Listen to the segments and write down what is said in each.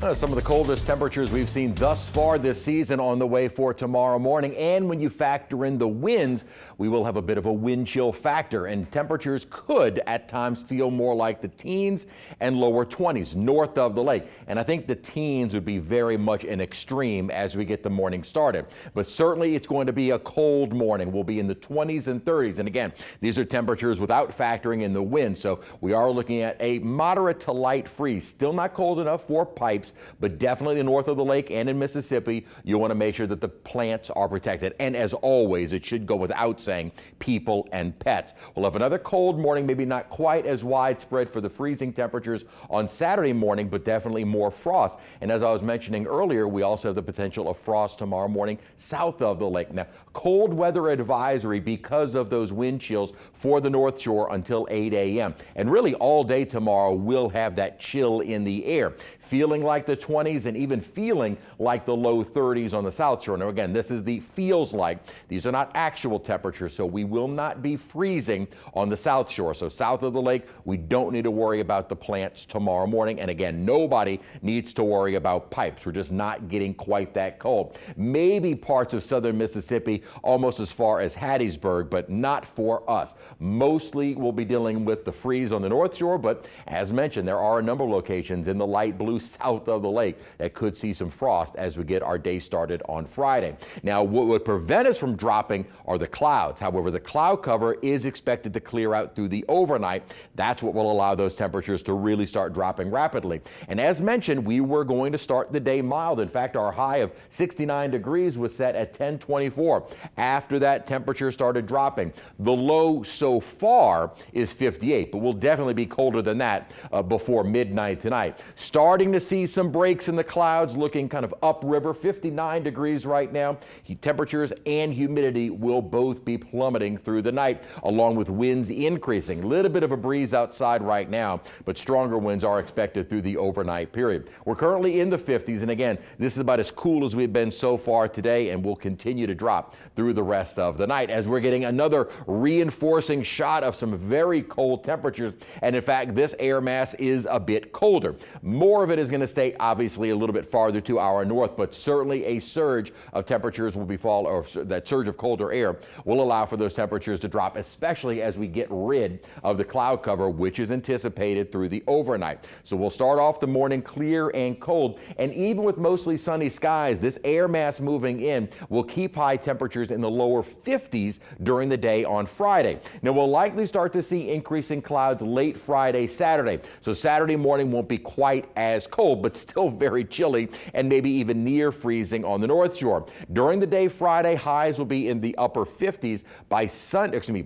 Some of the coldest temperatures we've seen thus far this season on the way for tomorrow morning. And when you factor in the winds, we will have a bit of a wind chill factor, and temperatures could at times feel more like the teens and lower 20s north of the lake. And I think the teens would be very much an extreme as we get the morning started. But certainly it's going to be a cold morning. We'll be in the 20s and 30s. And again, these are temperatures without factoring in the wind. So we are looking at a moderate to light freeze. Still not cold enough for pipes, but definitely north of the lake and in Mississippi, you want to make sure that the plants are protected. And as always, it should go without saying, people and pets. We'll have another cold morning, maybe not quite as widespread for the freezing temperatures on Saturday morning, but definitely more frost. And as I was mentioning earlier, we also have the potential of frost tomorrow morning south of the lake. Now, cold weather advisory because of those wind chills for the North Shore until 8 a.m. And really all day tomorrow we'll have that chill in the air, feeling like the 20s and even feeling like the low 30s on the South Shore. Now again, this is the feels like. These are not actual temperatures, so we will not be freezing on the South Shore. So south of the lake, we don't need to worry about the plants tomorrow morning. And again, nobody needs to worry about pipes. We're just not getting quite that cold. Maybe parts of southern Mississippi almost as far as Hattiesburg, but not for us. Mostly we'll be dealing with the freeze on the North Shore, but as mentioned, there are a number of locations in the light blue south of the lake that could see some frost as we get our day started on Friday. Now, what would prevent us from dropping are the clouds. However, the cloud cover is expected to clear out through the overnight. That's what will allow those temperatures to really start dropping rapidly. And as mentioned, we were going to start the day mild. In fact, our high of 69 degrees was set at 10:24. After that, temperature started dropping. The low so far is 58, but we'll definitely be colder than that before midnight tonight. Starting to see some breaks in the clouds, looking kind of upriver, 59 degrees right now. Temperatures and humidity will both be plummeting through the night, along with winds increasing. A little bit of a breeze outside right now, but stronger winds are expected through the overnight period. We're currently in the 50s, and again, this is about as cool as we've been so far today, and will continue to drop through the rest of the night as we're getting another reinforcing shot of some very cold temperatures. And in fact, this air mass is a bit colder. More of it is going to stay obviously a little bit farther to our north, but certainly a surge of temperatures will be or that surge of colder air will allow for those temperatures to drop, especially as we get rid of the cloud cover, which is anticipated through the overnight. So we'll start off the morning clear and cold, and even with mostly sunny skies, this air mass moving in will keep high temperatures in the lower 50s during the day on Friday. Now we'll likely start to see increasing clouds late Friday, Saturday. So Saturday morning won't be quite as cold, but still very chilly and maybe even near freezing on the North Shore. During the day Friday, highs will be in the upper 50s by Saturday.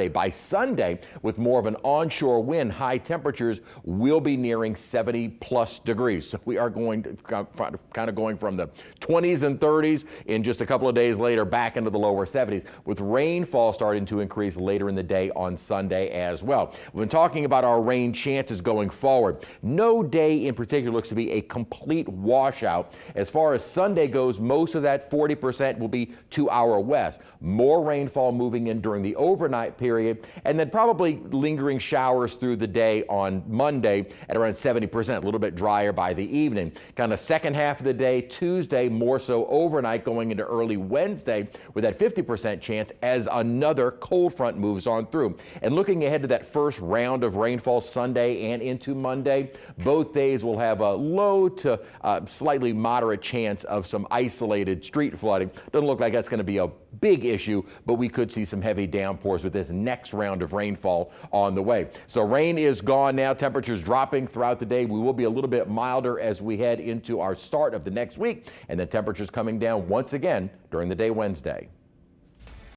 By Sunday, with more of an onshore wind, high temperatures will be nearing 70+ degrees. So we are going to kind of going from the 20s and 30s in just a couple of days later back into the lower 70s, with rainfall starting to increase later in the day on Sunday as well. We've been talking about our rain chances going forward. No day in particular looks to be a complete washout. As far as Sunday goes, most of that 40% will be to our west. More rainfall moving in during the overnight period, and then probably lingering showers through the day on Monday at around 70%, a little bit drier by the evening. Kind of second half of the day, Tuesday, more so overnight going into early Wednesday with that 50% chance as another cold front moves on through. And looking ahead to that first round of rainfall Sunday and into Monday, both days will have a low to slightly moderate chance of some isolated street flooding. Doesn't look like that's going to be a big issue, but we could see some heavy downpours with this next round of rainfall on the way. So rain is gone now. Temperatures dropping throughout the day. We will be a little bit milder as we head into our start of the next week, and then temperatures coming down once again during the day Wednesday.